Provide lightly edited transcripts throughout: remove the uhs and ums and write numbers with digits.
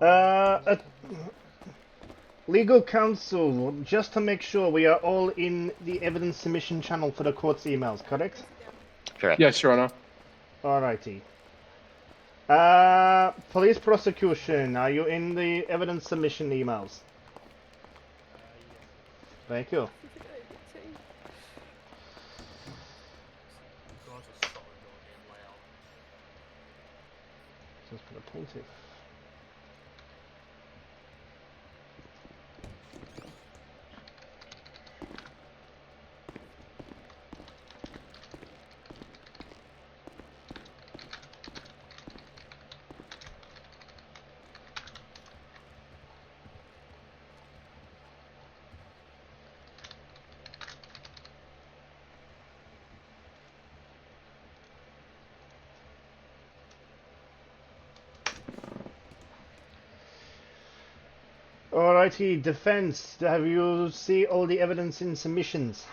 Uh, Legal counsel, just to make sure we are all in the evidence submission channel for the court's emails, correct? Correct. Yes, Your Honor. Alrighty. Police prosecution, are you in the evidence submission emails? Thank you. Just for the plaintiff. Alrighty, defense, have you see all the evidence in submissions?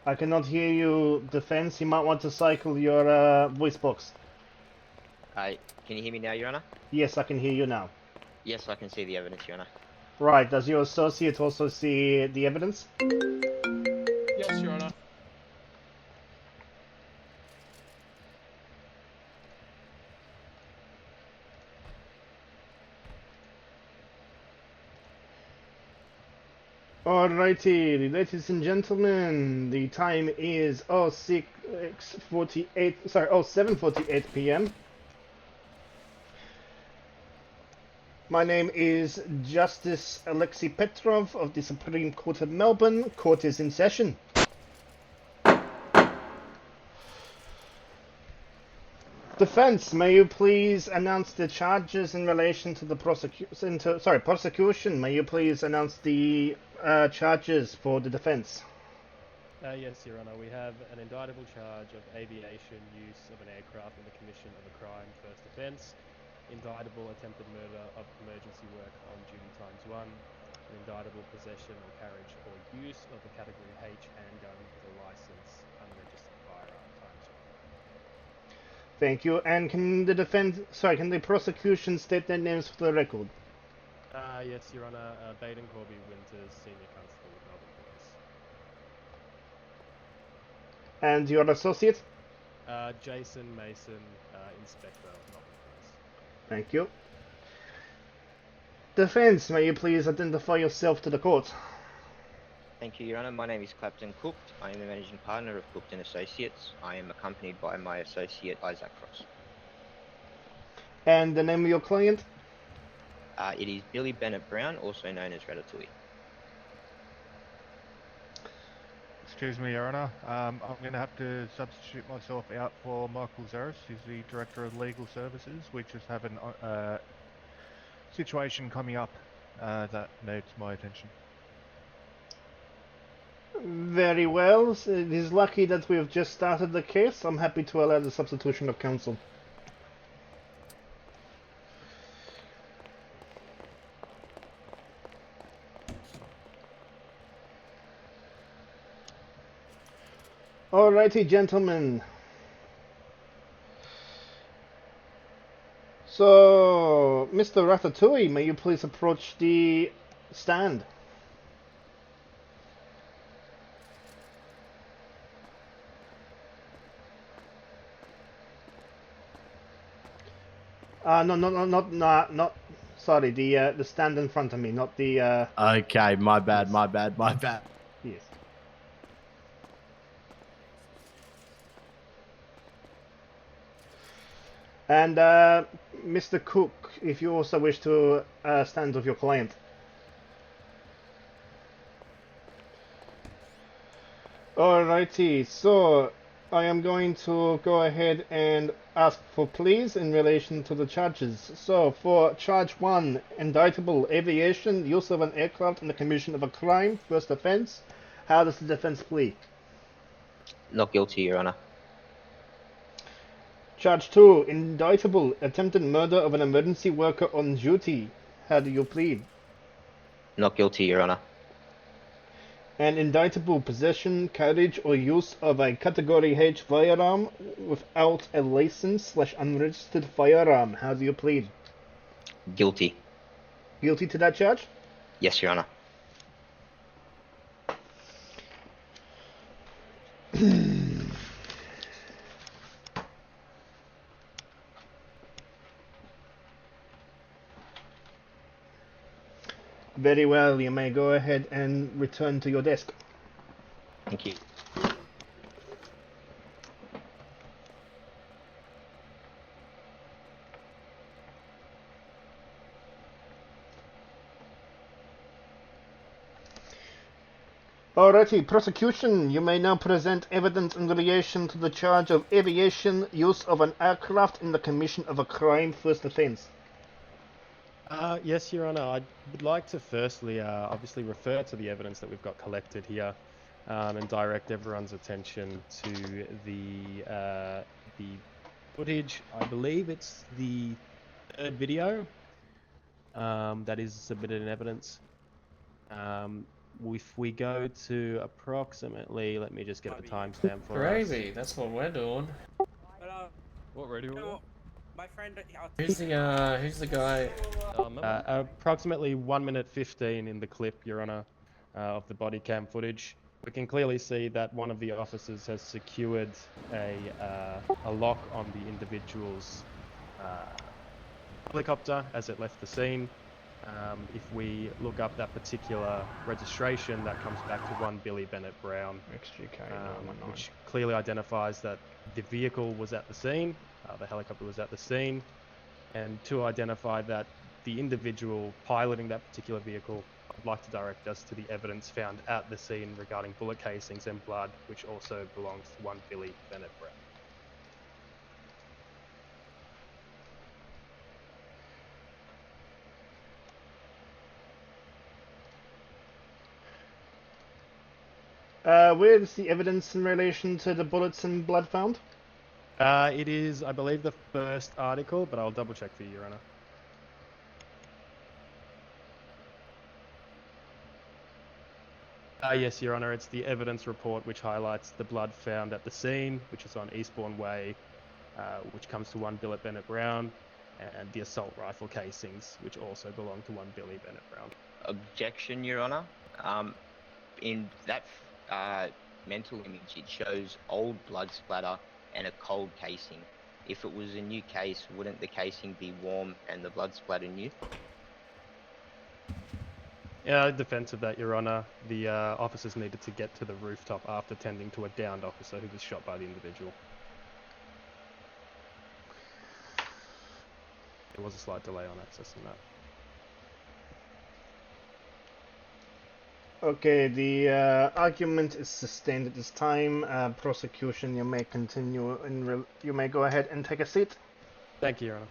I cannot hear you, defense. You might want to cycle your voice box. Can you hear me now, Your Honor? Yes, I can hear you now. Yes, I can see the evidence, Your Honor. Right, does your associate also see the evidence? Yes, Your Honor. Alrighty, ladies and gentlemen, the time is 07:48 p.m. My name is Justice Alexei Petrov of the Supreme Court of Melbourne. Court is in session. Defense, may you please announce the charges in relation to the prosecution? May you please announce the charges for the defense? Yes, Your Honor. We have an indictable charge of aviation use of an aircraft in the commission of a crime, first offence. Indictable attempted murder of emergency work on duty ×1. An indictable possession or carriage or use of the category H handgun with a license unregistered firearm ×1. Thank you. And can the prosecution state their names for the record? Yes, Your Honor. Baden Corby Winters, Senior Constable with Melbourne Police. And your associate? Jason Mason, Inspector of Melbourne Police. Thank you. Defense, may you please identify yourself to the court? Thank you, Your Honor. My name is Clapton Cook. I am the managing partner of Cookton Associates. I am accompanied by my associate Isaac Cross. And the name of your client? It is Billy Bennett Brown, also known as Ratatouille. Excuse me, Your Honour. I'm going to have to substitute myself out for Michael Zaris, who's the Director of Legal Services. We just have a situation coming up that needs my attention. Very well. It is lucky that we have just started the case. I'm happy to allow the substitution of counsel. Alrighty, gentlemen. So, Mr. Ratatouille, may you please approach the stand? Not. Sorry, the stand in front of me, not the. Okay, my bad. Yes. And Mr. Cook, if you also wish to stand with your client. Alrighty, so I am going to go ahead and ask for pleas in relation to the charges. So for charge 1, indictable aviation, use of an aircraft in the commission of a crime, first offence. How does the defence plead? Not guilty, Your Honor. Charge 2, indictable attempted murder of an emergency worker on duty. How do you plead? Not guilty, Your Honor. and indictable possession, carriage, or use of a Category H firearm without a license/unregistered firearm. How do you plead? Guilty. Guilty to that charge? Yes, Your Honour. Very well, you may go ahead and return to your desk. Thank you. Alrighty, prosecution, you may now present evidence in relation to the charge of aviation, use of an aircraft in the commission of a crime, first offence. Yes, Your Honour. I would like to firstly, obviously, refer to the evidence that we've got collected here, and direct everyone's attention to the footage. I believe it's the third video that is submitted in evidence. If we go to approximately, let me just get the timestamp for us. Gravy, that's what we're doing. What radio? No, my friend. Who's the guy? Approximately 1 minute 15 in the clip, Your Honour, of the body cam footage. We can clearly see that one of the officers has secured a lock on the individual's helicopter as it left the scene. If we look up that particular registration, that comes back to 1 Billy Bennett Brown, which clearly identifies that the vehicle was at the scene, the helicopter was at the scene, and to identify that the individual piloting that particular vehicle, I'd like to direct us to the evidence found at the scene regarding bullet casings and blood, which also belongs to 1 Billy Bennett Brown. Where is the evidence in relation to the bullets and blood found? It is, I believe, the first article, but I'll double check for you, Your Honour. Yes, Your Honour, it's the evidence report which highlights the blood found at the scene, which is on Eastbourne Way, which comes to 1 Billy Bennett Brown, and the assault rifle casings, which also belong to 1 Billy Bennett Brown. Objection, Your Honour. In that mental image, it shows old blood splatter and a cold casing. If it was a new case, wouldn't the casing be warm and the blood splatter new? Yeah, in defence of that, Your Honour, the officers needed to get to the rooftop after tending to a downed officer who was shot by the individual. There was a slight delay on accessing that. Okay, the argument is sustained at this time. Prosecution, you may continue, you may go ahead and take a seat. Thank you, Your Honour.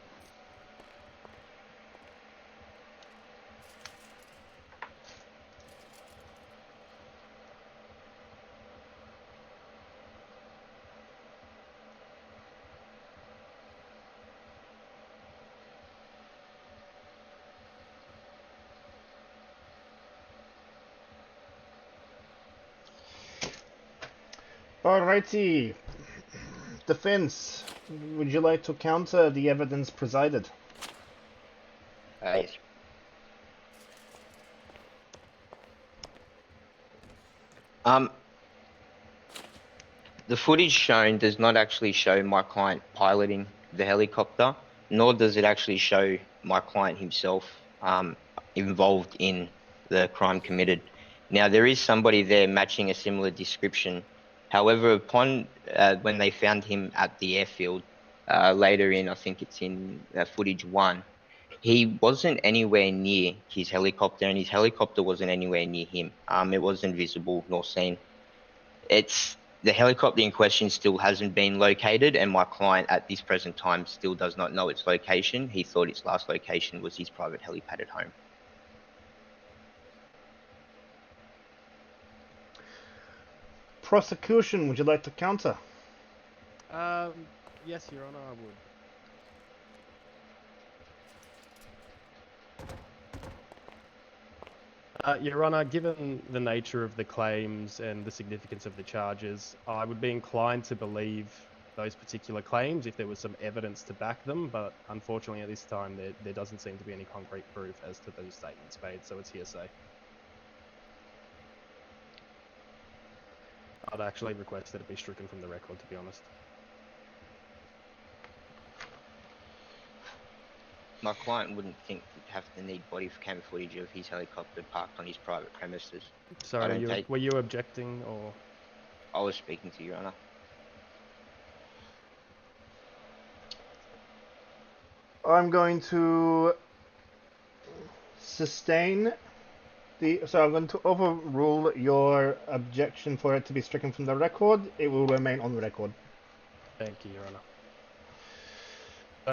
Alrighty. Defense, would you like to counter the evidence presided? Yes. The footage shown does not actually show my client piloting the helicopter, nor does it actually show my client himself involved in the crime committed. Now, there is somebody there matching a similar description. However, upon when they found him at the airfield, later in, I think it's in footage 1, he wasn't anywhere near his helicopter, and his helicopter wasn't anywhere near him. It wasn't visible nor seen. The helicopter in question still hasn't been located, and my client at this present time still does not know its location. He thought its last location was his private helipad at home. Prosecution, would you like to counter? Yes, Your Honour, I would. Your Honour, given the nature of the claims and the significance of the charges, I would be inclined to believe those particular claims if there was some evidence to back them, but unfortunately at this time there doesn't seem to be any concrete proof as to those statements made, so it's hearsay. I'd actually request that it be stricken from the record, to be honest. My client wouldn't think he'd have to need body cam footage of his helicopter parked on his private premises. Sorry, were you objecting, or...? I was speaking to you, Your Honour. I'm going to sustain so I'm going to overrule your objection for it to be stricken from the record. It will remain on the record. Thank you, Your Honour.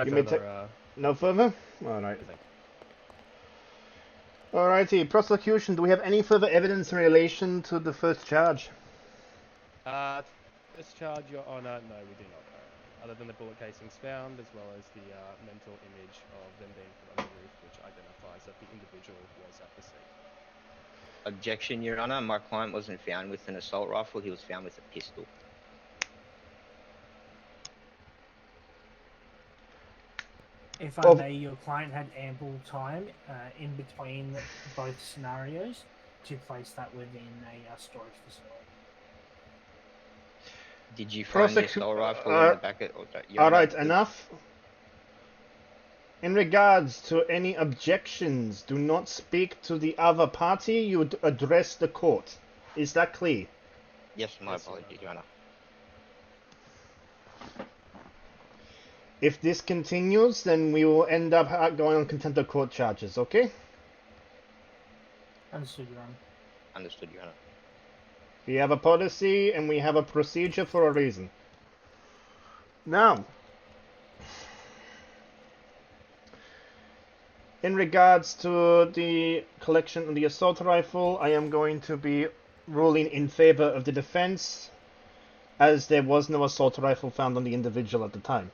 You may take no further? Alright. Alrighty, prosecution, do we have any further evidence in relation to the first charge? This charge, Your Honour, no, we do not. Other than the bullet casings found, as well as the mental image of them being put on the roof, which identifies that the individual was at the scene. Objection, Your Honour. My client wasn't found with an assault rifle, he was found with a pistol. If I may, your client had ample time in between both scenarios to place that within a storage facility. Did you find the assault rifle in the back of... Alright, enough. In regards to any objections, do not speak to the other party, you address the court. Is that clear? Yes, my apologies, Your Honour. If this continues, then we will end up going on contempt of court charges, okay? Understood, Your Honor. Understood, Your Honour. We have a policy and we have a procedure for a reason. Now, in regards to the collection of the assault rifle, I am going to be ruling in favor of the defense, as there was no assault rifle found on the individual at the time.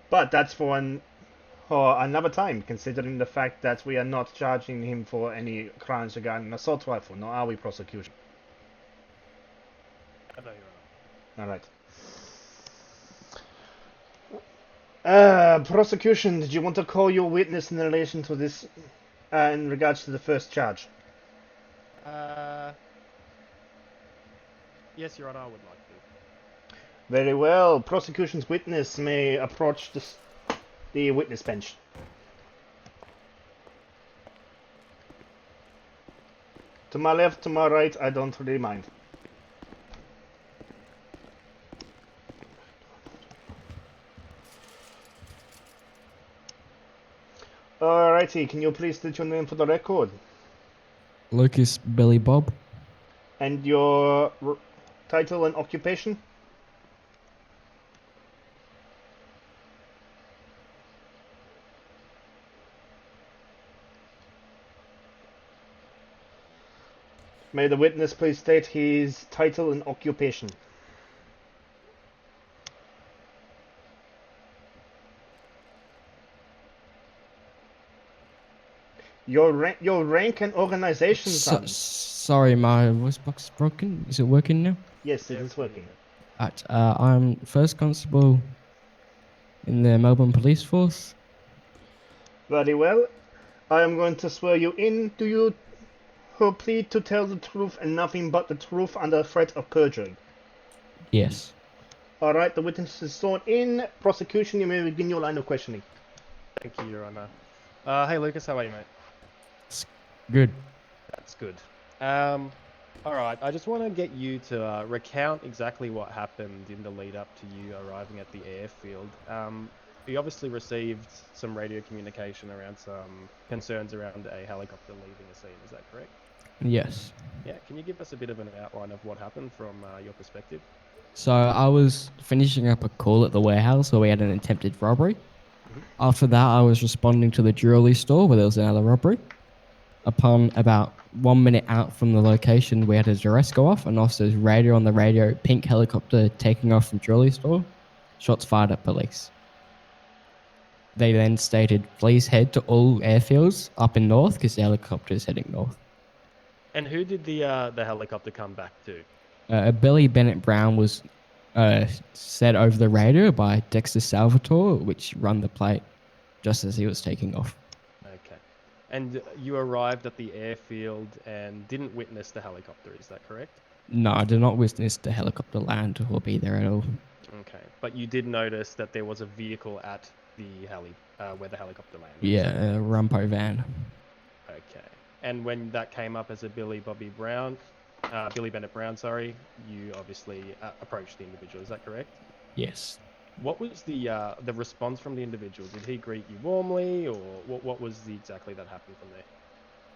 But that's for another time, considering the fact that we are not charging him for any crimes regarding an assault rifle, nor are we prosecution. I know, Your Honour. Alright. Prosecution, did you want to call your witness in relation to this, in regards to the first charge? Yes, Your Honour, I would like to. Very well. Prosecution's witness may approach the witness bench. To my left, to my right, I don't really mind. Alrighty, can you please state your name for the record? Lucas Billy Bob. And your title and occupation? May the witness please state his title and occupation. Your rank and organization, son. Sorry, my voice box is broken. Is it working now? Yes, it is working. I'm First Constable in the Melbourne Police Force. Very well. I am going to swear you in. Do you plead to tell the truth and nothing but the truth under threat of perjury? Yes. Alright, the witness is sworn in. Prosecution, you may begin your line of questioning. Thank you, Your Honour. Hey, Lucas, how are you, mate? Good. That's good. Alright, I just want to get you to recount exactly what happened in the lead up to you arriving at the airfield. You obviously received some radio communication around some concerns around a helicopter leaving the scene, is that correct? Yes. Yeah, can you give us a bit of an outline of what happened from your perspective? So I was finishing up a call at the warehouse where we had an attempted robbery. After that, I was responding to the jewelry store where there was another robbery. Upon about 1 minute out from the location, we had a duress go off, and officers radio on the radio, pink helicopter taking off from jewelry store, shots fired at police. They then stated, please head to all airfields up in north because the helicopter is heading north. And who did the helicopter come back to? Billy Bennett Brown was said over the radio by Dexter Salvatore, which run the plate just as he was taking off. Okay. And you arrived at the airfield and didn't witness the helicopter, is that correct? No, I did not witness the helicopter land or be there at all. Okay. But you did notice that there was a vehicle at the where the helicopter landed. Yeah, a Rumpo van. Okay. And when that came up as a Billy Bennett Brown, sorry, you obviously approached the individual. Is that correct? Yes. What was the response from the individual? Did he greet you warmly, or what was exactly that happened from there?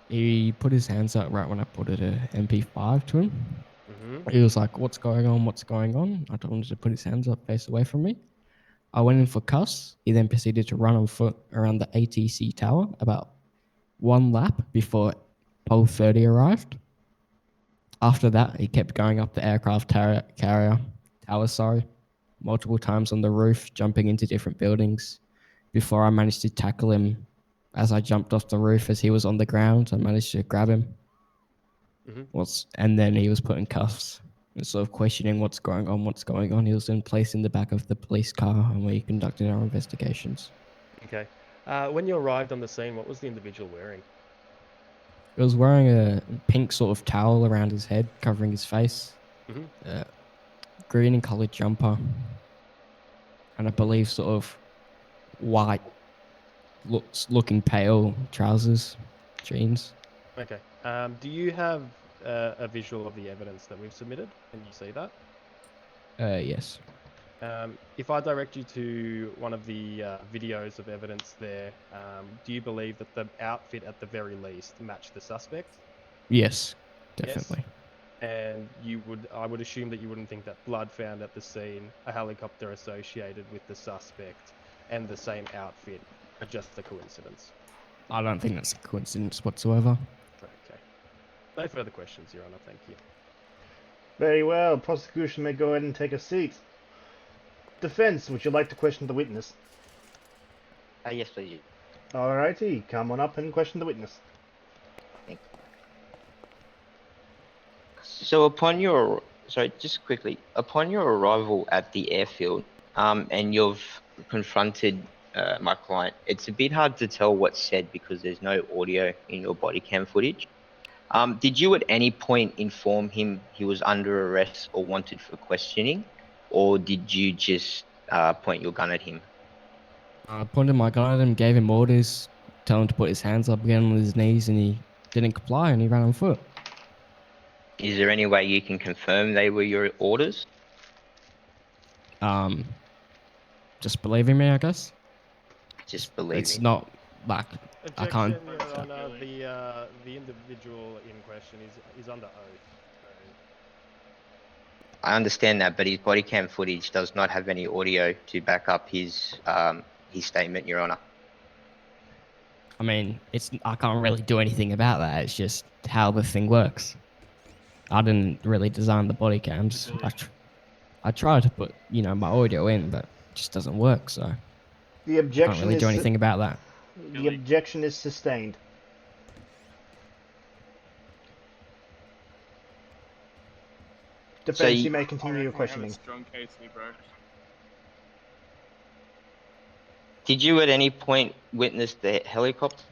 He put his hands up right when I put it a MP5 to him. Mm-hmm. He was like, what's going on? What's going on? I told him to put his hands up, face away from me. I went in for cuffs. He then proceeded to run on foot around the ATC tower about one lap before pole 30 arrived. After that, he kept going up the aircraft tower, multiple times on the roof, jumping into different buildings. Before I managed to tackle him as I jumped off the roof as he was on the ground, I managed to grab him. Mm-hmm. And then he was put in cuffs and sort of questioning what's going on. He was then placed in the back of the police car and we conducted our investigations. Okay. When you arrived on the scene, what was the individual wearing? He was wearing a pink sort of towel around his head, covering his face. Mm-hmm. Green and coloured jumper. And I believe sort of white, looking pale trousers, jeans. Okay. Do you have a visual of the evidence that we've submitted? Can you see that? Yes. If I direct you to one of the videos of evidence there, do you believe that the outfit at the very least matched the suspect? Yes, definitely. Yes. And I would assume that you wouldn't think that blood found at the scene, a helicopter associated with the suspect, and the same outfit are just a coincidence. I don't think that's a coincidence whatsoever. Okay. No further questions, Your Honour. Thank you. Very well. Prosecution may go ahead and take a seat. Defense, would you like to question the witness? Yes, please. Alrighty, come on up and question the witness. So just quickly, upon your arrival at the airfield, and you've confronted my client, it's a bit hard to tell what's said because there's no audio in your body cam footage. Did you at any point inform him he was under arrest or wanted for questioning, or did you just point your gun at him? I pointed my gun at him, gave him orders, told him to put his hands up again on his knees, and he didn't comply and he ran on foot. Is there any way you can confirm they were your orders? Just believing me, I guess. Just believe It's me. not like Objection, I can't. Your Honour. The individual in question is under oath. I understand that, but his body cam footage does not have any audio to back up his statement, Your Honour. I mean, I can't really do anything about that. It's just how the thing works. I didn't really design the body cams. I tried to put, my audio in, but it just doesn't work, so The objection can't really do anything about that. The objection is sustained. Defense, you may continue your questioning. Strong case here, bro. Did you at any point witness the helicopter?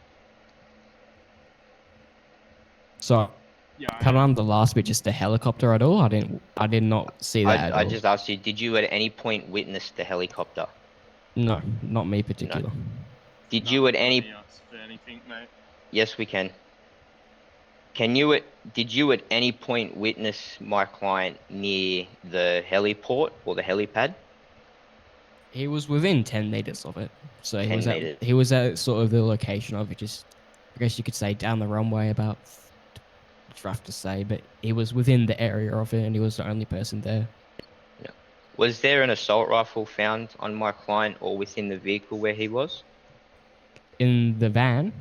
So, Yeah, cut on the last bit, just the helicopter at all. I did not see that at I all. just asked you, did you at any point witness the helicopter? No, not me particular. Did you at any... For anything, mate? Yes, we can. Did you at any point witness my client near the heliport or the helipad? He was within 10 meters of it, so he 10 was meters. he was at sort of the location of it, just I guess you could say down the runway about. It's rough to say, but he was within the area of it, and he was the only person there. Yeah. Was there an assault rifle found on my client or within the vehicle where he was? In the van,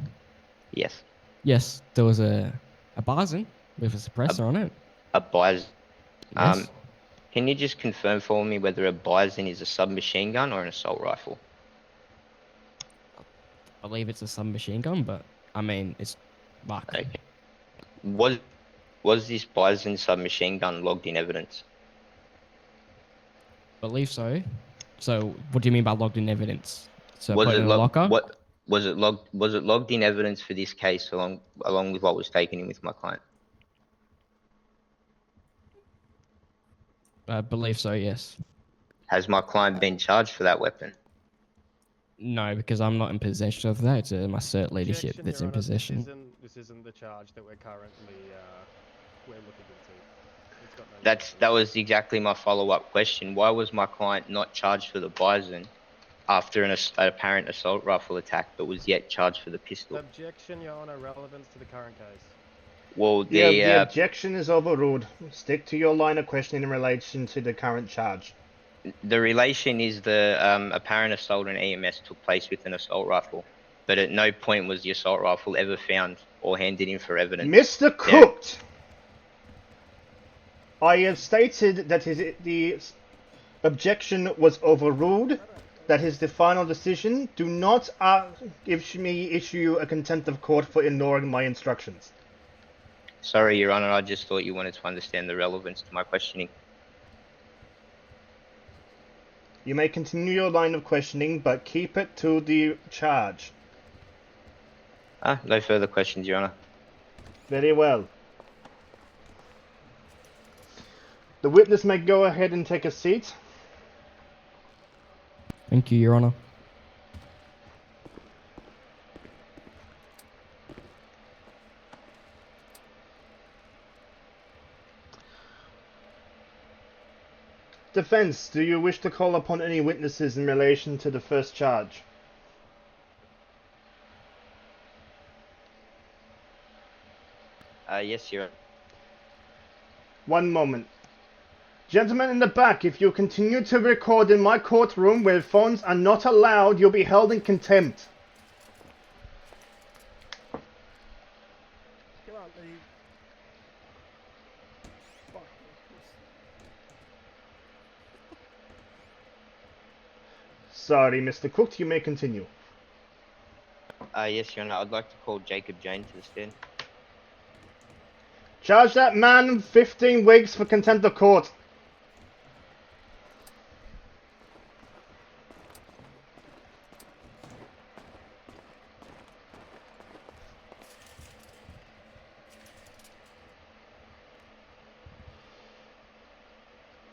Yes. yes, there was a bison with a suppressor on it. A bison. Yes. Can you just confirm for me whether a bison is a submachine gun or an assault rifle? believe it's a submachine gun, but I mean, it's luck. Okay. Was this Bison submachine gun logged in evidence? Believe so. So, what do you mean by logged in evidence? So, Was put it it in a logged? locker? What was it logged? Was it logged in evidence for this case along with what was taken in with my client? Believe so, yes. Has my client been charged for that weapon? No, because I'm not in possession of that. It's my cert leadership Objection, that's Your in Honour, possession. This isn't the charge that we're currently we're looking into. It's got no That relevance. was exactly my follow-up question. Why was my client not charged for the Bison after an apparent assault rifle attack, but was yet charged for the pistol? Objection, Your Honour, relevance to the current case. Well, The objection is overruled. Stick to your line of questioning in relation to the current charge. the relation is the apparent assault on EMS took place with an assault rifle, but at no point was the assault rifle ever found or handed in for evidence. Mr. Cooked! I have stated that the objection was overruled. That is the final decision. Do not issue a contempt of court for ignoring my instructions. Sorry, Your Honour, I just thought you wanted to understand the relevance to my questioning. You may continue your line of questioning, but keep it to the charge. No further questions, Your Honour. Very well. The witness may go ahead and take a seat. Thank you, Your Honour. Defense, do you wish to call upon any witnesses in relation to the first charge? Yes, Your Honour. One moment. Gentlemen in the back, if you continue to record in my courtroom where phones are not allowed, you'll be held in contempt. Sorry, Mr. Cook, you may continue. Yes, Your Honour. I'd like to call Jacob Jane to the stand. Charge that man 15 weeks for contempt of court.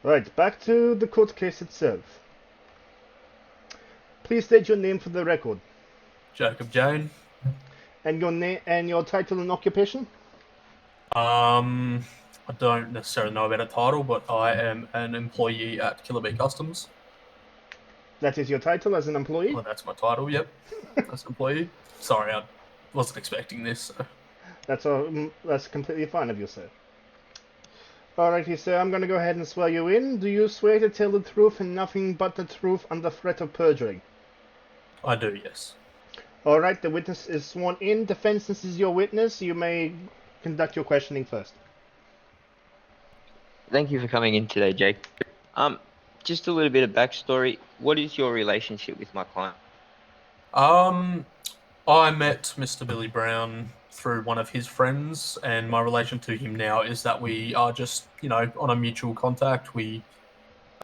Right, back to the court case itself. Please state your name for the record. Jacob Jane. And your name and your title and occupation? I don't necessarily know about a title, but I am an employee at Killer Bee Customs. That is your title as an employee? Well, that's my title, yep. As an employee. Sorry, I wasn't expecting this. So. That's completely fine of you, sir. Alrighty, sir, I'm gonna go ahead and swear you in. Do you swear to tell the truth and nothing but the truth under threat of perjury? I do, yes. Alright, the witness is sworn in. Defense, this is your witness. You may conduct your questioning first. Thank you for coming in today, Jake. Just a little bit of backstory. What is your relationship with my client? I met Mr. Billy Brown through one of his friends, and my relation to him now is that we are just, on a mutual contact. We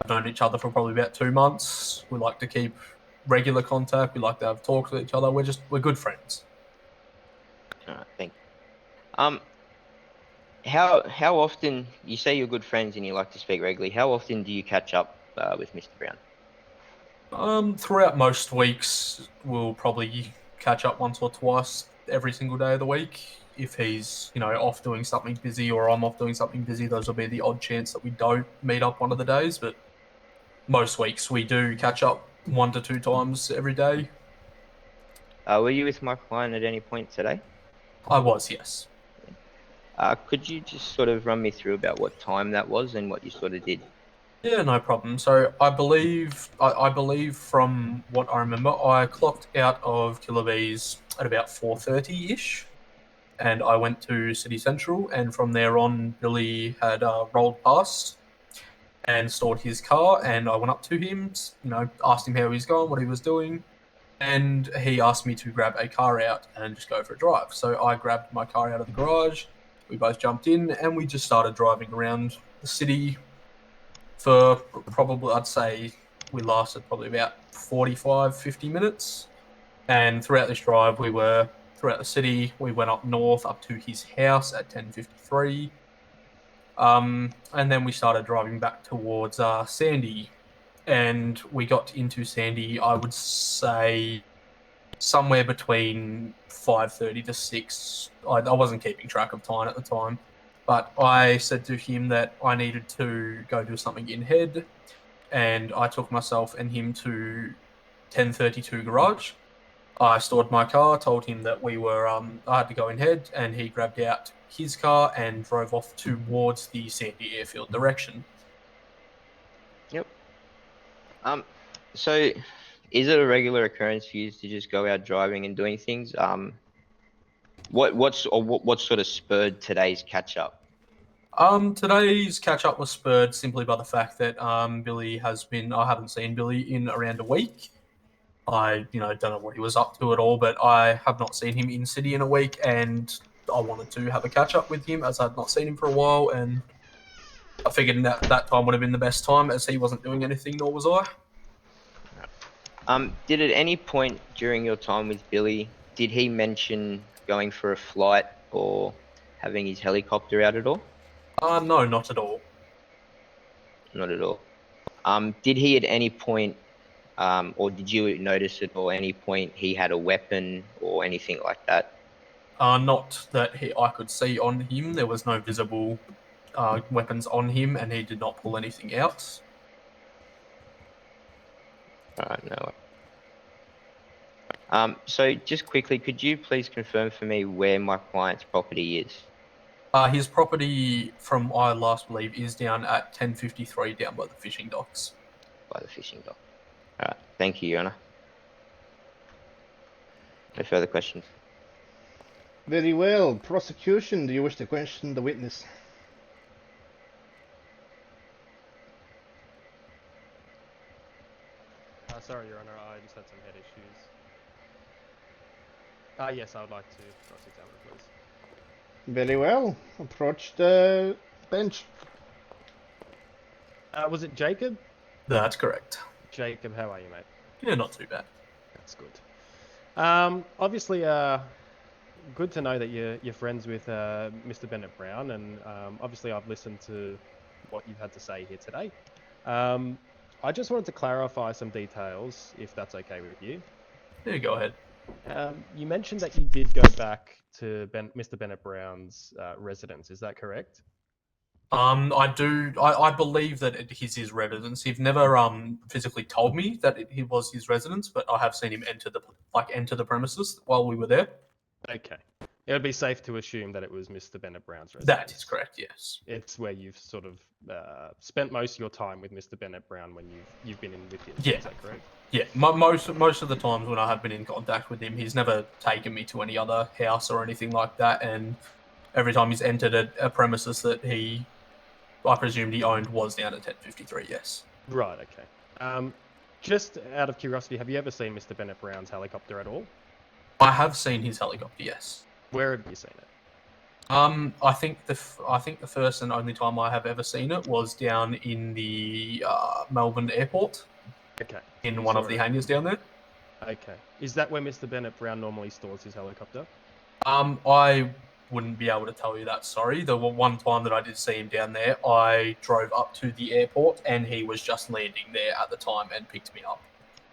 have known each other for probably about 2 months. We like to keep regular contact. We like to have talks with each other. We're good friends. All right, thank you. How often, you say you're good friends and you like to speak regularly, how often do you catch up with Mr. Brown? Throughout most weeks, we'll probably catch up once or twice every single day of the week. If he's, off doing something busy or I'm off doing something busy, those will be the odd chance that we don't meet up one of the days. But most weeks we do catch up 1 to 2 times every day. Were you with my client at any point today? I was, yes. Could you just sort of run me through about what time that was and what you sort of did? Yeah, no problem. So I believe from what I remember, I clocked out of Killer Bees at about 4:30-ish, and I went to City Central, and from there on, Billy had rolled past and stored his car, and I went up to him, asked him how he's going, what he was doing, and he asked me to grab a car out and just go for a drive. So I grabbed my car out of the garage. We both jumped in and we just started driving around the city for probably, I'd say, we lasted probably about 45, 50 minutes. And throughout this drive, we were throughout the city. We went up north, up to his house at 10:53. And then we started driving back towards Sandy. And we got into Sandy, I would say, somewhere between 5:30 to 6. I wasn't keeping track of time at the time. But I said to him that I needed to go do something in head. And I took myself and him to 1032 garage. I stored my car, told him that we were, I had to go in head, and he grabbed out his car and drove off towards the Sandy Airfield direction. Yep. So is it a regular occurrence for you to just go out driving and doing things? What sort of spurred today's catch up? Today's catch up was spurred simply by the fact that Billy has been. I haven't seen Billy in around a week. I, don't know what he was up to at all, but I have not seen him in city in a week, and I wanted to have a catch up with him as I'd not seen him for a while, and I figured that time would have been the best time as he wasn't doing anything, nor was I. Did at any point during your time with Billy, did he mention going for a flight or having his helicopter out at all? No, not at all. Not at all. Did he at any point, or did you notice at any point he had a weapon or anything like that? Not that I could see on him. There was no visible weapons on him, and he did not pull anything out. No. So just quickly, could you please confirm for me where my client's property is? His property, from I last believe, is down at 1053 down by the fishing docks. By the fishing dock. All right. Thank you, Your Honour. No further questions. Very well. Prosecution, do you wish to question the witness? Sorry, Your Honour, I just had some head issues. Yes, I would like to cross-examine, please. Very well. Approach the bench. Was it Jacob? That's correct. Jacob, how are you, mate? Yeah, not too bad. That's good. Obviously, good to know that you're friends with Mr. Bennett Brown, and obviously I've listened to what you've had to say here today. I just wanted to clarify some details, if that's okay with you. Yeah, go ahead. You mentioned that you did go back to Mr. Bennett Brown's residence. Is that correct? I do. I believe that it is his residence. He've never physically told me that it was his residence, but I have seen him enter the premises while we were there. Okay. It would be safe to assume that it was Mr. Bennett Brown's residence. That is correct. Yes. It's where you've sort of spent most of your time with Mr. Bennett Brown when you've been in with him. Yeah. Is that correct? Yeah. Most of the times when I have been in contact with him, he's never taken me to any other house or anything like that. And every time he's entered a premises that I presumed he owned was down at 1053. Yes. Right. Okay. Just out of curiosity, have you ever seen Mr. Bennett Brown's helicopter at all? I have seen his helicopter. Yes. Where have you seen it? I think the first and only time I have ever seen it was down in the Melbourne airport. Okay. In one of the hangars down there. Okay. Is that where Mr. Bennett Brown normally stores his helicopter? I wouldn't be able to tell you that. Sorry. The one time that I did see him down there, I drove up to the airport and he was just landing there at the time and picked me up.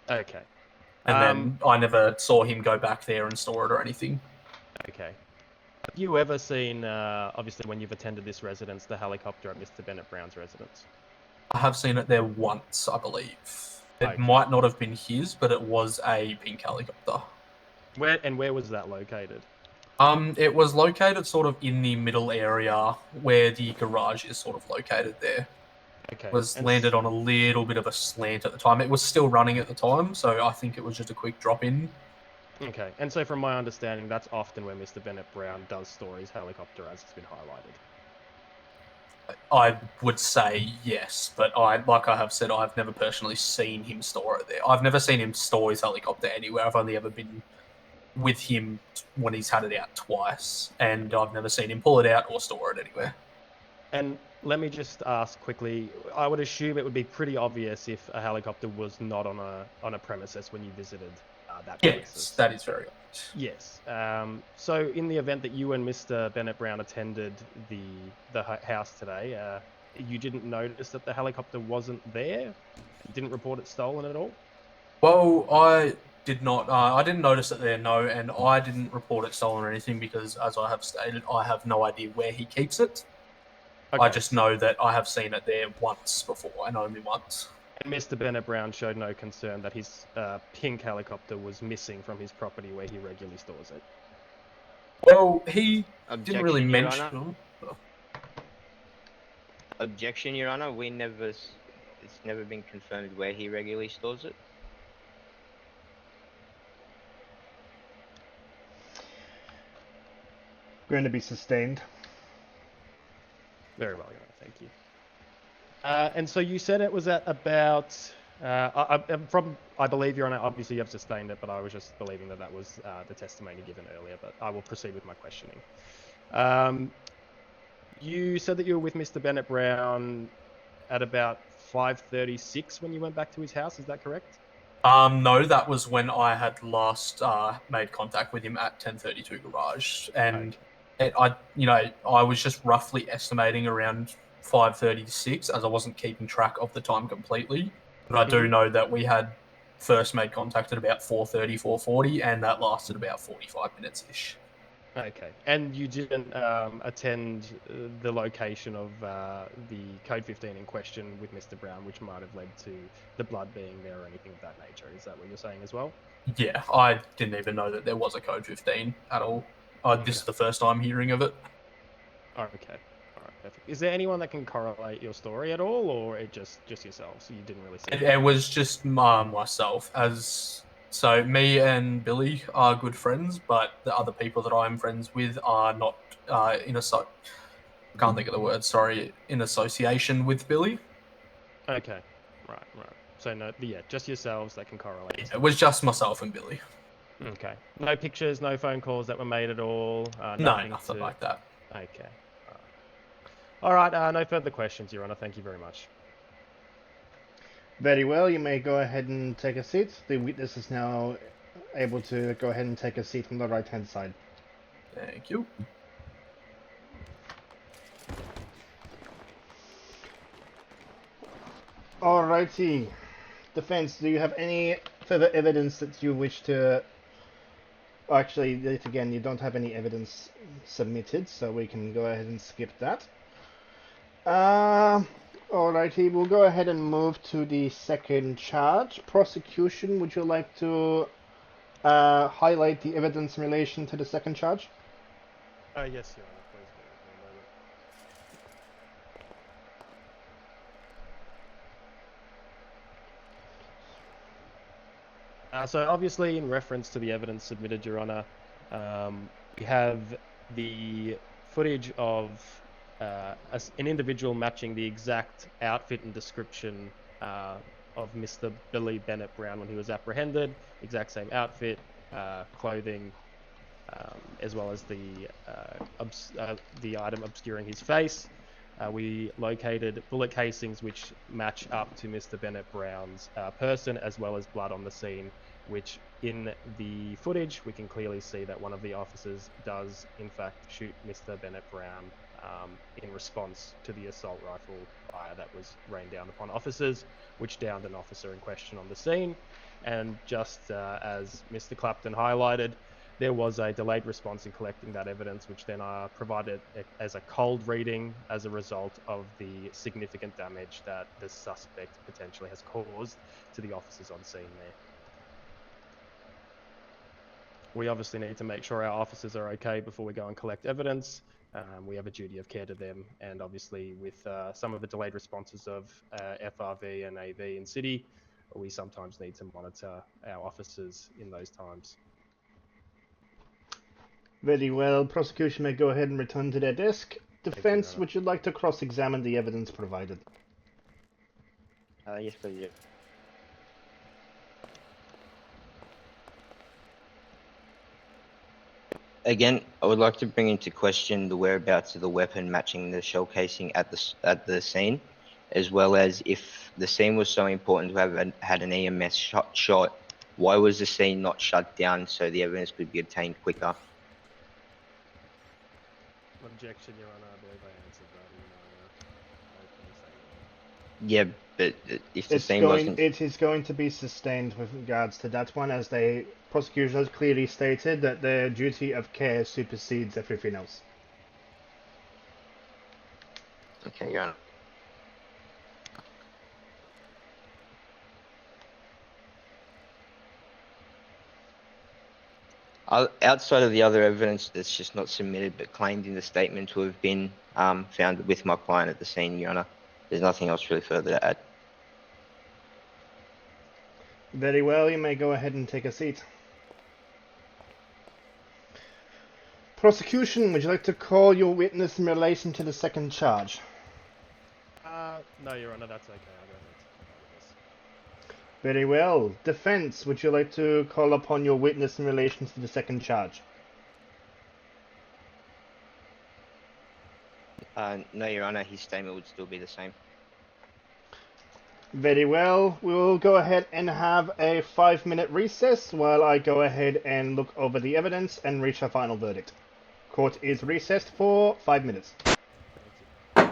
Okay. And then I never saw him go back there and store it or anything. Okay. Have you ever seen, obviously when you've attended this residence, the helicopter at Mr. Bennett Brown's residence? I have seen it there once, I believe. It Okay. might not have been his, but it was a pink helicopter. Where was that located? It was located sort of in the middle area where the garage is sort of located there. Okay. It was landed on a little bit of a slant at the time. It was still running at the time, so I think it was just a quick drop in. Okay, and so from my understanding, that's often where Mr. Bennett Brown does store his helicopter, as it's been highlighted. I would say yes, but like I have said, I've never personally seen him store it there. I've never seen him store his helicopter anywhere. I've only ever been with him when he's had it out twice, and I've never seen him pull it out or store it anywhere. And let me just ask quickly. I would assume it would be pretty obvious if a helicopter was not on a premises when you visited that premises. Yes, that is very obvious. Yes. So in the event that you and Mr. Bennett Brown attended the house today, you didn't notice that the helicopter wasn't there? You didn't report it stolen at all? Well, I did not. I didn't notice it there, no, and I didn't report it stolen or anything because, as I have stated, I have no idea where he keeps it. Okay. I just know that I have seen it there once before, and only once. And Mr. Bennett Brown showed no concern that his pink helicopter was missing from his property where he regularly stores it. Well, he didn't really Objection, Your mention. Honor. Objection, Your Honor. It's never been confirmed where he regularly stores it. Going to be sustained. Very well, Your Honor. Thank you. And so you said it was at about, I believe, Your Honor, obviously you have sustained it, but I was just believing that that was the testimony given earlier, but I will proceed with my questioning. You said that you were with Mr. Bennett Brown at about 5:36 when you went back to his house, is that correct? No, that was when I had last made contact with him at 1032 Garage, and I was just roughly estimating around 5:36, as I wasn't keeping track of the time completely. But I do know that we had first made contact at about 4:30, 4:40, and that lasted about 45 minutes ish. Okay, and you didn't attend the location of the Code 15 in question with Mr. Brown, which might have led to the blood being there or anything of that nature. Is that what you're saying as well? Yeah, I didn't even know that there was a Code 15 at all. This is the first time hearing of it. Oh, okay. All right, perfect. Is there anyone that can correlate your story at all, or it just yourself? So you didn't really see It was just myself. So me and Billy are good friends, but the other people that I'm friends with are not can't think of the word. Sorry, in association with Billy. Okay, right. So no, yeah, just yourselves that can correlate. Yeah, it was just myself and Billy. Okay. No pictures, no phone calls that were made at all. No, nothing like that. Okay. All right. No further questions, Your Honor. Thank you very much. Very well, you may go ahead and take a seat. The witness is now able to go ahead and take a seat on the right-hand side. Thank you. Alrighty. Defense, do you have any further evidence that you wish to... Actually, yet again, you don't have any evidence submitted, so we can go ahead and skip that. Alrighty, we'll go ahead and move to the second charge. Prosecution, would you like to highlight the evidence in relation to the second charge? Yes, Your Honor. Please bear with me a moment. So obviously, in reference to the evidence submitted, Your Honor, we have the footage of an individual matching the exact outfit and description of Mr. Billy Bennett Brown when he was apprehended. Exact same outfit, clothing, as well as the item obscuring his face. We located bullet casings which match up to Mr. Bennett Brown's person, as well as blood on the scene, which in the footage we can clearly see that one of the officers does in fact shoot Mr. Bennett Brown in response to the assault rifle fire that was rained down upon officers, which downed an officer in question on the scene. And just as Mr. Clapton highlighted, there was a delayed response in collecting that evidence, which then provided as a cold reading as a result of the significant damage that the suspect potentially has caused to the officers on scene there. We obviously need to make sure our officers are okay before we go and collect evidence. We have a duty of care to them, and obviously with some of the delayed responses of FRV and AV in City, we sometimes need to monitor our officers in those times. Very well, prosecution may go ahead and return to their desk. Defense, Honor. would you like to cross-examine the evidence provided? Yes, please. Yeah. Again, I would like to bring into question the whereabouts of the weapon matching the shell casing at the scene, as well as if the scene was so important to have had an EMS shot, why was the scene not shut down so the evidence could be obtained quicker? Objection, Your Honor. I believe I answered that in my opening statement. Yeah, but if the scene wasn't... It is going to be sustained with regards to that one, as the prosecution has clearly stated that their duty of care supersedes everything else. Okay, Your Honor. Outside of the other evidence that's just not submitted but claimed in the statement to have been found with my client at the scene, Your Honor, there's nothing else really further to add. Very well, you may go ahead and take a seat. Prosecution, would you like to call your witness in relation to the second charge? No, Your Honor, that's okay. I don't need to call my witness. Very well. Defense, would you like to call upon your witness in relation to the second charge? No, Your Honor, his statement would still be the same. Very well. We will go ahead and have a 5-minute recess while I go ahead and look over the evidence and reach a final verdict. Court is recessed for 5 minutes. Oh,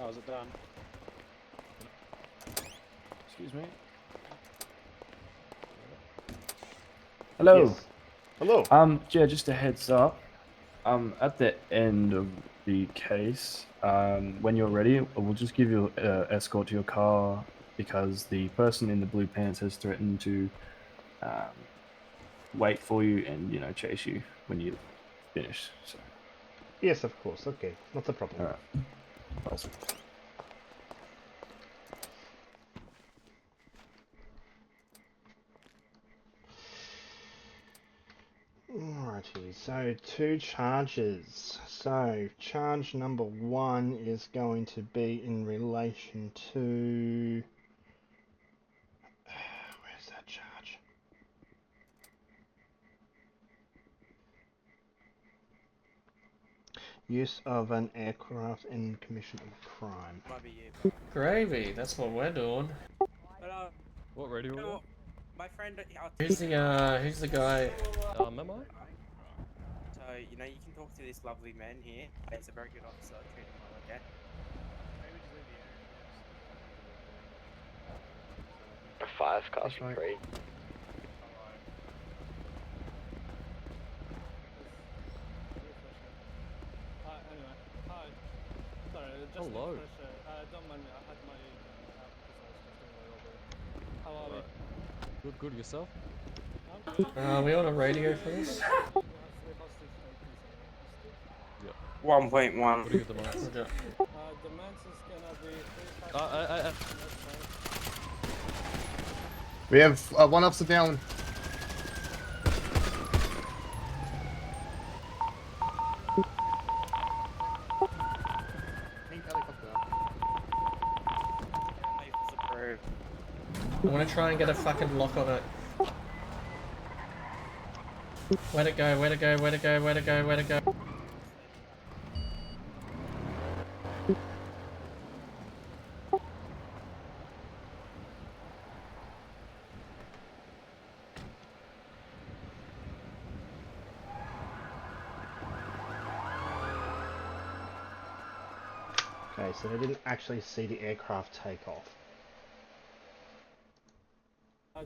is it done? Excuse me. Hello. Yes. Hello. Yeah, just a heads up. At the end of the case, when you're ready, we'll just give you escort to your car because the person in the blue pants has threatened to wait for you and chase you when you finish. So. Yes, of course. Okay, not a problem. All right. Awesome. Alrighty, so 2 charges. So, charge number 1 is going to be in relation to... Where's that charge? Use of an aircraft in commission of crime. Gravy, that's what we're doing. What radio? My friend, Who's the guy? Am I? So, you can talk to this lovely man here. He's a very good officer. Treat him well, okay? Five, Carson Creed. Anyway, hi. Sorry, just Hello. Don't mind me. I had my app because I was just doing my robbery. How are we? Good, yourself? Are we on a radio for this? 1.1. What do you get the demands? Demands is gonna be 3,000. We have 1 officer down. I want to try and get a fucking lock on it. Where'd it go? Where'd it go? Where'd it go? Where'd it go? Where'd it go? Okay, so they didn't actually see the aircraft take off.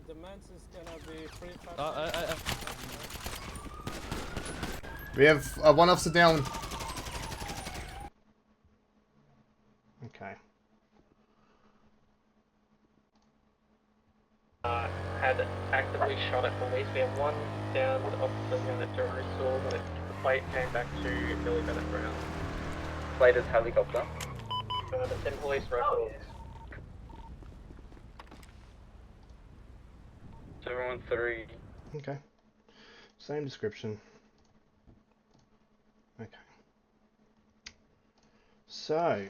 Demands is gonna be 3,000. We have 1 officer down. Okay. Had actively shot at police. We have 1 down officer in the Jerusalem when the plate came back to Billy Bennett Brown. Plated helicopter. The 10 police records. 213. Okay. Same description. So,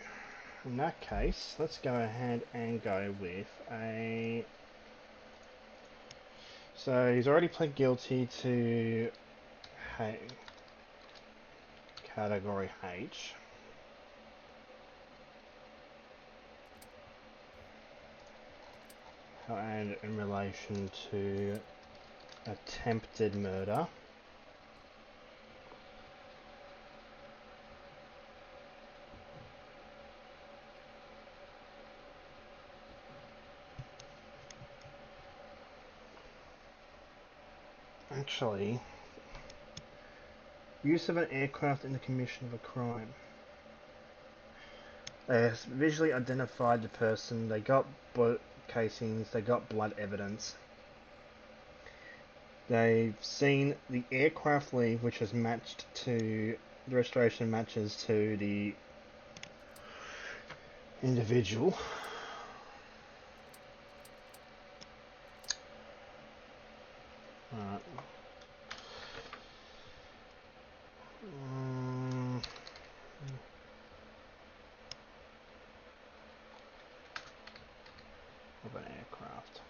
in that case, let's go ahead and go with a... So, he's already pled guilty to category H. And in relation to attempted murder. Actually, use of an aircraft in the commission of a crime. They visually identified the person, they got bullet casings, they got blood evidence. They've seen the aircraft leave, which is matched to, the registration matches to the individual. Alright. Of an aircraft.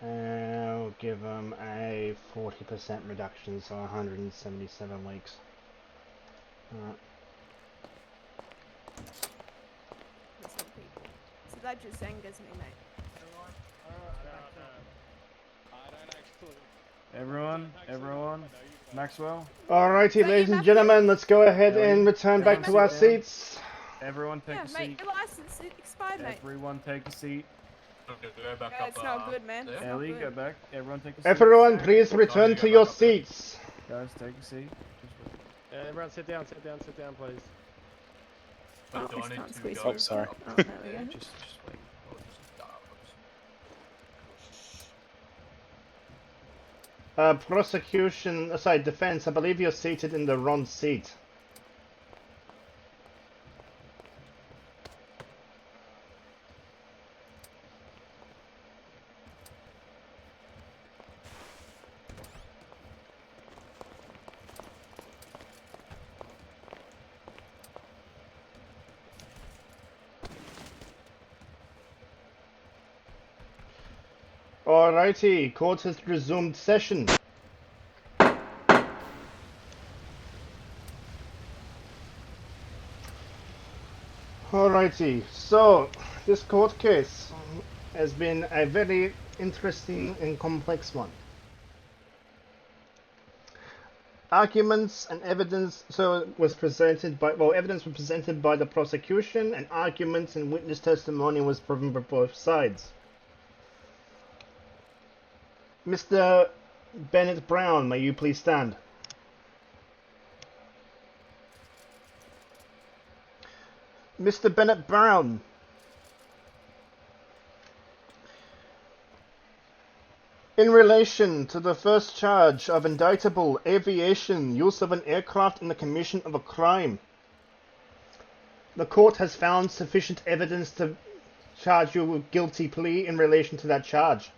I'll give them a 40% reduction, so 177 weeks. Alright. So that just angers me, mate. Everyone, Maxwell. Alrighty, ladies and gentlemen, let's go ahead and return back to our seats. Everyone take Yeah, a seat. mate, your license expired, mate. Everyone take a seat. Yeah, it's not good, man. It's not Ellie, good. go back. Everyone take a seat. Everyone, please return to your seats. Guys, take a seat. Everyone sit down, please. Oh, this can't squeeze Oh, through. sorry. Oh, there we go. Just wait. Prosecution, sorry, defense, I believe you're seated in the wrong seat. Alrighty, court has resumed session. Alrighty, so this court case has been a very interesting and complex one. Arguments and evidence was presented by, evidence was presented by the prosecution, and arguments and witness testimony was proven by both sides. Mr. Bennett Brown, may you please stand? Mr. Bennett Brown. In relation to the first charge of indictable aviation, use of an aircraft in the commission of a crime, the court has found sufficient evidence to charge you with guilty plea in relation to that charge.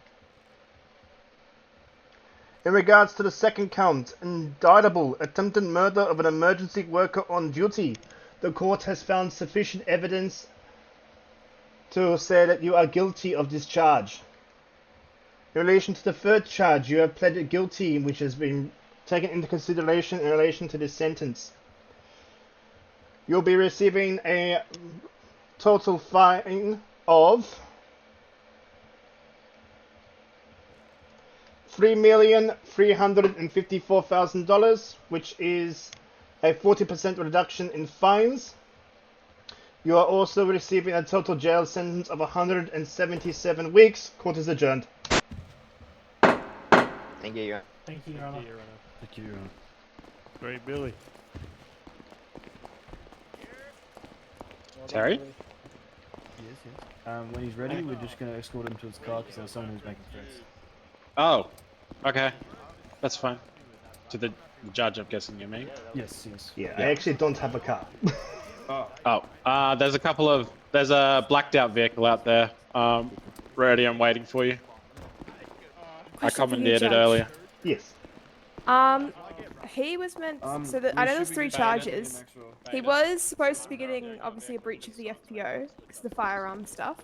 In regards to the second count, indictable attempted murder of an emergency worker on duty, the court has found sufficient evidence to say that you are guilty of this charge. In relation to the third charge, you have pleaded guilty, which has been taken into consideration in relation to this sentence. You'll be receiving a total fine of $3,354,000, which is a 40% reduction in fines. You are also receiving a total jail sentence of 177 weeks. Court is adjourned. Thank you, Your Honor. Thank you, Your Honor. Thank you, Your Honor. Great, Billy. Terry? Yes. When he's ready, we're just going to escort him to his car because there's someone who's making threats. Oh, okay. That's fine. To the judge, I'm guessing you mean? Yes. Yeah, I actually don't have a car. There's a blacked out vehicle out there. Ready, I'm waiting for you. I Question for you, commandeered it Judge. earlier. Yes. He was meant. So we I know should there's be 3 getting charges. an actual- He was supposed to be getting obviously a breach of the FPO because of the firearm stuff.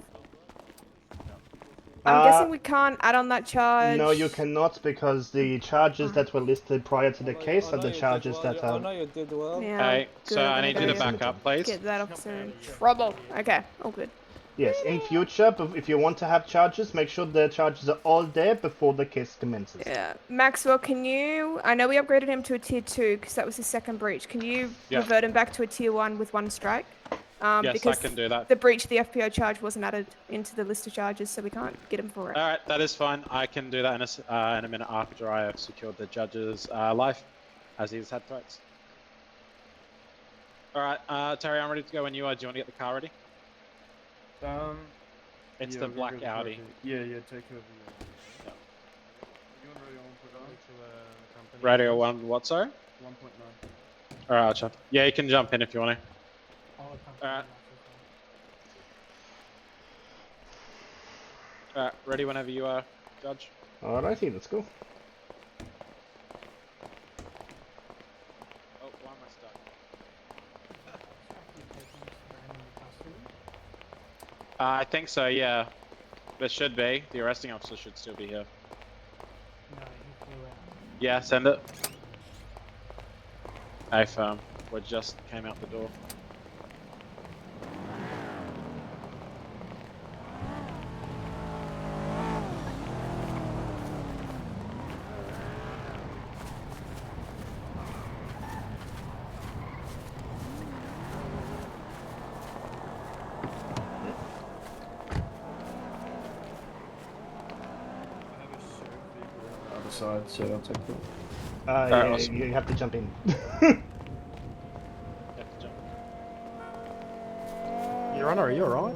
I'm guessing we can't add on that charge. No, you cannot, because the charges that were listed prior to the case are the charges that are... you did well. Yeah, Hey, so good, I I'm need gonna you to go back up, please. Get that officer in trouble. Okay, all good. Yes, in future, but if you want to have charges, make sure the charges are all there before the case commences. Yeah, Maxwell, can you? I know we upgraded him to a tier 2 because that was his second breach. Can you revert him back to a tier 1 with 1 strike? Yes, because I can do that. the breach of the FPO charge wasn't added into the list of charges, so we can't get him for it. Alright, that is fine. I can do that in a minute after I have secured the judge's life, as he's had threats. Alright, Terry, I'm ready to go when you are. Do you want to get the car ready? It's yeah, the we're black gonna go Audi. back in. Yeah, take over. Yeah. You want radio 1.9? Radio 1, what, sorry? 1.9. Alright, I'll jump. Yeah, you can jump in if you want to. Alright. Alright, ready whenever you are, Judge. Alrighty, let's go. Oh, why am I stuck? I think so, yeah. There should be. The arresting officer should still be here. Yeah, send it. Hey, firm. We just came out the door. Other side, so I'll take that. Yeah, awesome. you have to jump in. Your Honor, are you alright?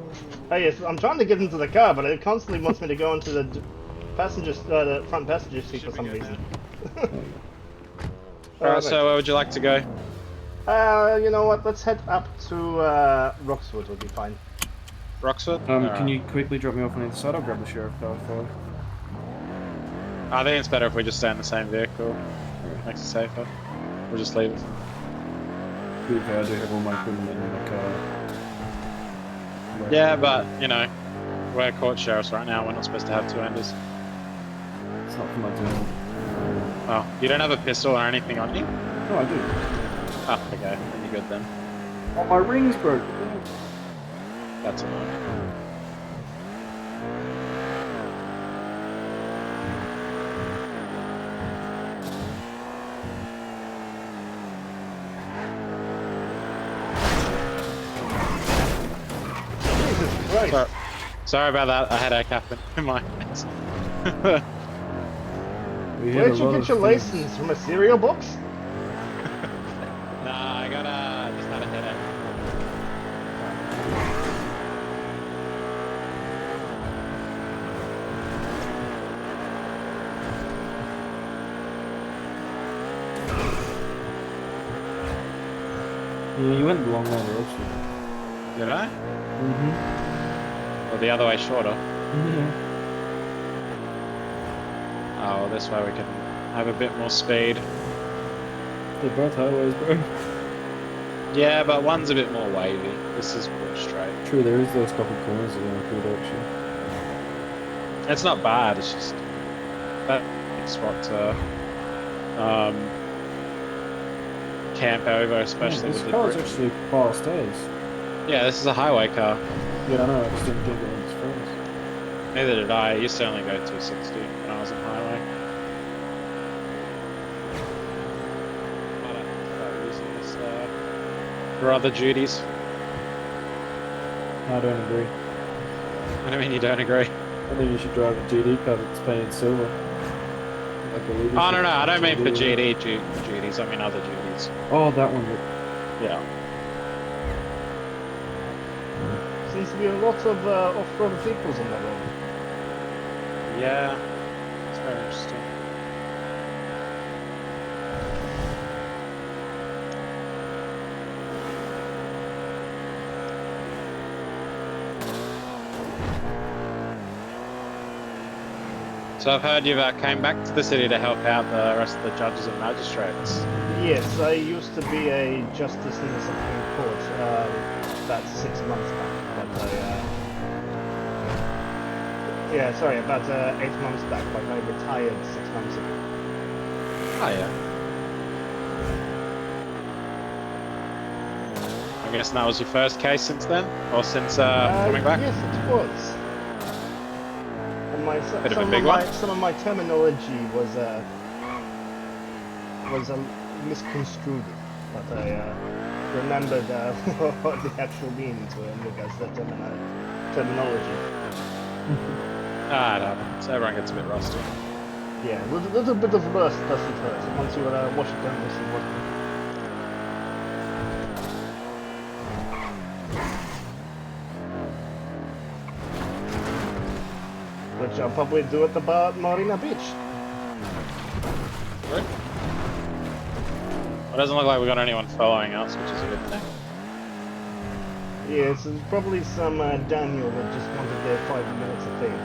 Hey, yes, I'm trying to get into the car, but it constantly wants me to go into the the front passenger seat for some reason. Alright, so where would you like to go? You know what? Let's head up to Roxwood. Will be fine. Roxwood? Can you quickly drop me off on the other side? I'll grab the sheriff car for you. I think it's better if we just stay in the same vehicle. Makes it safer. We'll just leave it. To be fair, I do have all my equipment in the car. Yeah, but, you know, we're court sheriffs right now. We're not supposed to have two-handers. It's not for my turn. Oh, you don't have a pistol or anything on you? No, I do. Oh, okay. Then you're good then. Oh, my ring's broke. That's annoying. Sorry about that. I had a cap in my hands. Where'd you get your license? From a cereal box? Nah, I just had a headache. Yeah, you went the long way to Roxwood. Did I? Mm-hmm. Or the other way shorter? Yeah. Oh, well, this way we can have a bit more speed. They're both highways, bro. Yeah, but one's a bit more wavy. This is pretty straight. True, there is those couple corners that are good actually. It's not bad, it's just that spot to camp over, especially this with the car's bridge. actually fast as. Yeah, this is a highway car. Yeah, I know, I just didn't think it was fast. Neither did I. I used to only go 260 when I was on highway. Might have to start using this for other duties. I don't agree. What do you mean you don't agree? I think you should drive a GD car that's painted silver. Like a leadership Oh, no, I don't mean for GD. GD duties, I mean other duties. Oh, that one. Yeah. Seems to be a lot of off-road vehicles on that road. Yeah. It's very interesting. So I've heard you've came back to the city to help out the rest of the judges and magistrates. Yes, I used to be a justice in the Supreme Court about 6 months back, but yeah, sorry, about 8 months back, but I retired 6 months ago. Oh yeah. I'm guessing that was your first case since then, or since coming back? Yes, it was. And Bit of a big one. some of my terminology was misconstrued, but I remembered what the actual meanings were in regards to that terminology. Ah, it happens. Everyone gets a bit rusty. Yeah, a little bit of rust doesn't hurt once you wash it down with some water. Which I'll probably do at the bar at Marina Beach. Good. Well, it doesn't look like we got anyone following us, which is a good thing. Yeah, it's probably some Daniel that just wanted their 5 minutes of fame.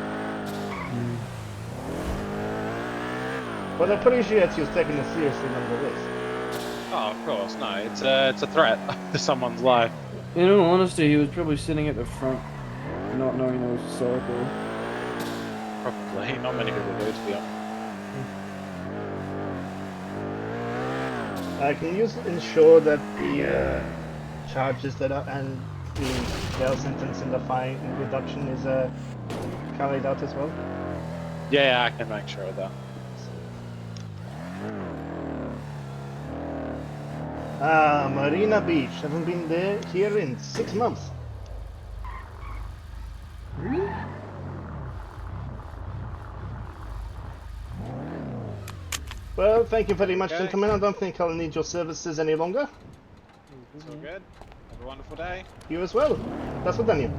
But I appreciate you taking it seriously nonetheless. Oh, of course, no, it's a threat to someone's life. In all honesty, he was probably sitting at the front, not knowing there was a cycle. Probably, not many people do, to be honest. Can you ensure that the charges that are and the jail sentence and the fine reduction is carried out as well? Yeah, I can make sure of that. Marina Beach. Haven't been here in 6 months. Really? Well, thank you very much, Okay. gentlemen. I don't think I'll need your services any longer. It's all good. Have a wonderful day. You as well. That's what Daniel.